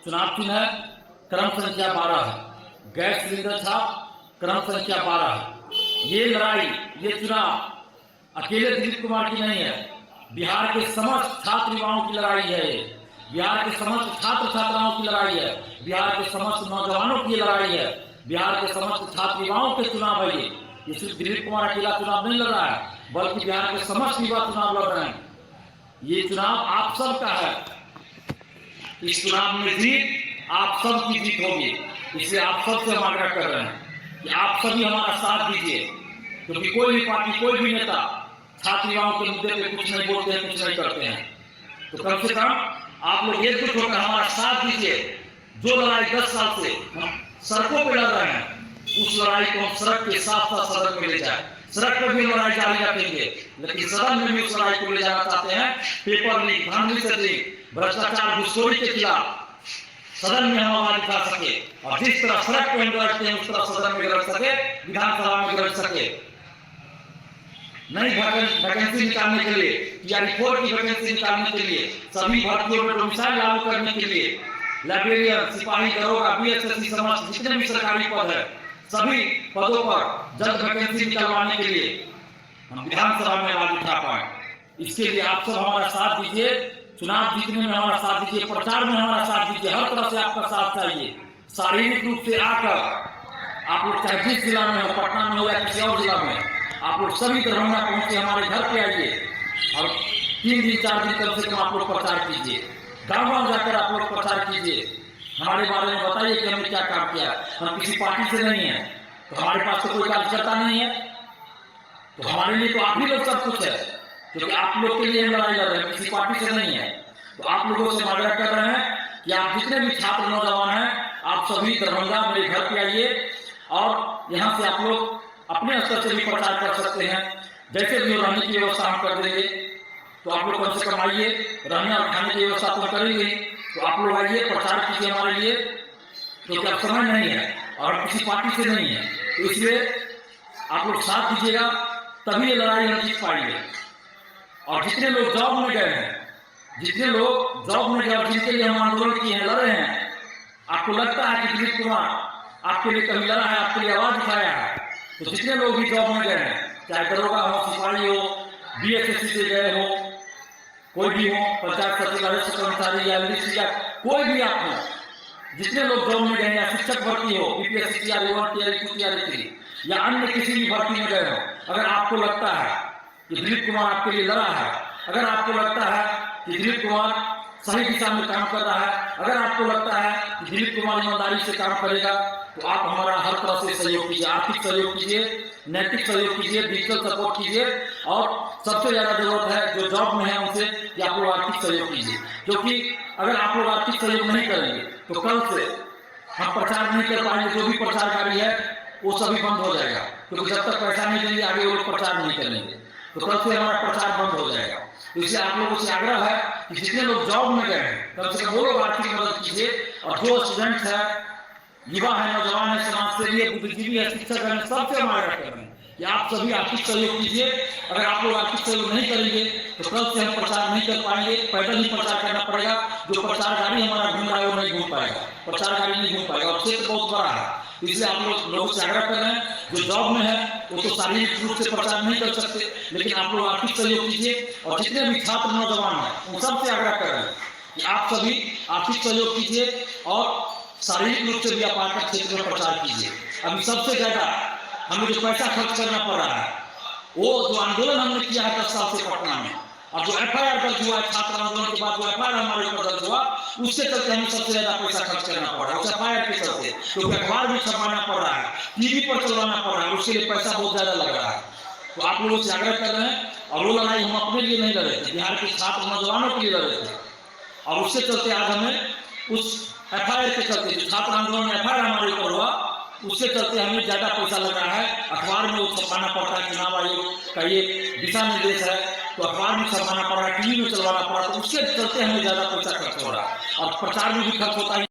चुनाव चिन्ह है, क्रम संख्या 12 है। गैस सिलेंडर छाप क्रम संख्या 12 है। ये लड़ाई, ये चुनाव अकेले दिलीप कुमार की नहीं है, बिहार के समस्त छात्र युवाओं की लड़ाई है। बिहार के समस्त छात्र छात्राओं की लड़ाई है, बिहार के समस्त नौजवानों की लड़ाई है, बिहार के समस्त छात्र युवाओं के चुनाव है। ये सिर्फ दिलीप कुमार अकेला चुनाव नहीं लड़ रहा है, बल्कि बिहार के समस्त युवा चुनाव लड़ रहे हैं। ये चुनाव आप सबका है। इस चुनाव में जीत आप सबकी जीत होगी। इसलिए आप सबसे हम आग्रह कर रहे हैं कि आप सभी हमारा साथ दीजिए, क्योंकि कोई भी पार्टी, कोई भी नेता छात्र युवाओं के मुद्दे पे कुछ नहीं बोलते हैं, कुछ नहीं करते हैं। तो कम से कम आप लोग एकजुट होकर हमारा साथ दीजिए। जो लड़ाई 10 साल से हम सड़कों पर लड़ रहे हैं, उस लड़ाई को हम सड़क के साथ साथ सदन में ले जाए। सड़क पर भी लड़ाई जारी रखेंगे, लेकिन सदन में भी उस लड़ाई को ले जाना चाहते हैं। पेपर लीक, धांधली से लीक, भ्रष्टाचार, घुसखोरी के खिलाफ सदन में हम आवाज उठा सके, और जिस तरह सड़क पे हम लड़ते हैं उस तरह सदन में लड़ सके, विधानसभा में लड़ सके। नई वैकेंसी निकालने के लिए, TR4 की वैकेंसी निकालने के लिए, सभी भर्तियों में डोमिसाइल लागू करने के लिए, लाइब्रेरियन, सिपाही, दरोगा, BSSC समस्त जितने भी सरकारी पद है, सभी पदों पर जल्द वैकेंसी निकलवाने के लिए हम विधानसभा में आवाज उठा पाए। इसके लिए आप सब हमारा साथ दीजिए। चुनाव जीतने में हमारा साथ दीजिए, प्रचार में हमारा साथ दीजिए। हर तरह से आपका साथ चाहिए। शारीरिक रूप से आकर आप लोग चाहे जिस जिला में हो, पटना में हो या किसी और जिला में, आप लोग सभी दरभंगा पहुंचे, हमारे घर पे आइए और 3 दिन 4 दिन कम से कम आप लोग प्रचार कीजिए। गाँव गाँव जाकर आप लोग प्रचार कीजिए, हमारे बारे में बताइए कि हमने क्या काम किया। हम किसी पार्टी से नहीं है, तो हमारे पास तो कोई कार्यकर्ता नहीं है, तो हमारे लिए तो आप ही लोग सब कुछ है, क्योंकि आप लोग के लिए हम लड़ाई लड़ रहे हैं, किसी पार्टी से नहीं है। तो आप लोगों से आग्रह कर रहे हैं कि आप जितने भी छात्र नौजवान हैं, आप सभी दरभंगा मेरे घर पे आइए, और यहाँ से आप लोग अपने स्तर से भी प्रचार कर सकते हैं। जैसे भी रहने की व्यवस्था हम कर देंगे, तो आप लोग कम से कम आइए। रहने और खाने की व्यवस्था तो करेंगे, तो आप लोग आइए, प्रचार कीजिए हमारे लिए, क्योंकि अब समय नहीं है और किसी पार्टी से नहीं है। तो इसलिए आप लोग साथ दीजिएगा, तभी ये लड़ाई हम जीत पाएंगे। और जितने लोग जॉब में गए हैं, जितने लोग जॉब में गए और जिनके लिए हम आंदोलन किए हैं, लड़े हैं, आपको लगता है कि दिलीप कुमार आपके लिए कभी लड़ा है, आपके लिए आवाज उठाया है, तो जितने लोग भी जॉब में गए हैं, चाहे दरोगा हो, सिपाही हो, BSSC से गए हो, कोई भी हो, पंचायत सचिव, राजस्व कर्मचारी या MDC या कोई भी आप हो, जितने लोग जॉब में गए या शिक्षक भर्ती हो, BPSC TR1, TR2, TR3 या अन्य किसी भी भर्ती में गए हो, अगर आपको लगता है कि दिलीप कुमार आपके लिए लड़ा है, अगर आपको लगता है कि दिलीप कुमार सही दिशा में काम कर रहा है, अगर आपको लगता है कि दिलीप कुमार ईमानदारी से काम करेगा, तो आप हमारा हर तरह से सहयोग कीजिए। आर्थिक सहयोग कीजिए, नैतिक सहयोग कीजिए, डिजिटल सपोर्ट कीजिए, और सबसे ज्यादा जरूरत है जो जॉब में है उनसे कि आप लोग आर्थिक सहयोग कीजिए। क्योंकि अगर आप लोग आर्थिक सहयोग नहीं करेंगे तो कल से हम प्रचार नहीं कर पाएंगे। जो भी प्रचारकारी है वो सभी बंद हो जाएगा, क्योंकि जब तक पैसा नहीं देंगे आगे वो लोग प्रचार नहीं करेंगे, तो कल से हमारा प्रचार बंद हो जाएगा। इसलिए आप लोगों से आग्रह है कि जितने लोग जॉब में गए हैं, कम से कम वो लोग आर्थिक मदद कीजिए। और जो स्टूडेंट है, युवा है, नौजवान है, समाज सेवी है, बुद्धिजीवी है, शिक्षक है, सबसे हम आग्रह कर रहे हैं कि आप सभी आर्थिक सहयोग कीजिए। अगर आप लोग आर्थिक सहयोग नहीं करेंगे तो कल से हम प्रचार नहीं कर पाएंगे, पैदल ही प्रचार करना पड़ेगा। जो प्रचारकारी हमारा घूम रहा है वो नहीं घूम पाएगा, प्रचारकारी नहीं घूम पाएगा, और क्षेत्र बहुत बड़ा है। इसलिए आप लोगों से आग्रह कर रहे हैं, जो जॉब में है वो तो शारीरिक रूप से प्रचार नहीं कर सकते, लेकिन आप लोग आर्थिक सहयोग कीजिए। और जितने भी छात्र नौजवान हैं उन सबसे आग्रह कर रहे हैं कि आप सभी आर्थिक सहयोग कीजिए और शारीरिक रूप से भी आप आकर क्षेत्र में प्रचार कीजिए। अभी सबसे ज्यादा हमें जो पैसा खर्च करना पड़ रहा है, वो जो आंदोलन हमने किया है 10 साल से पटना में, और जो FIR दर्ज हुआ है छात्र आंदोलन के बाद, जो FIR हमारे ऊपर दर्ज हुआ, उससे चलते हमें सबसे ज्यादा पैसा खर्च करना पड़ रहा है, उस FIR के चलते। क्योंकि अखबार भी छपवाना पड़ रहा है, TV पर चलवाना पड़ रहा है, उसके लिए पैसा बहुत ज्यादा लग रहा है। तो आप लोगों से आग्रह कर रहे हैं, और वो लड़ाई हम अपने लिए नहीं लड़े थे, बिहार के छात्र नौजवानों के लिए लड़े थे, और उससे चलते आज हमें उस FIR के चलते, जो छात्र आंदोलन में FIR हमारे ऊपर हुआ, उसके चलते हमें ज्यादा पैसा लग रहा है। अखबार में वो छपाना पड़ता है, चुनाव आयोग का ये दिशा निर्देश है, तो अखबार में छपाना पड़ रहा है, TV में चलवाना पड़ रहा है, तो उसके चलते हमें ज्यादा पैसा खर्च हो रहा है, और प्रचार में भी खर्च होता है।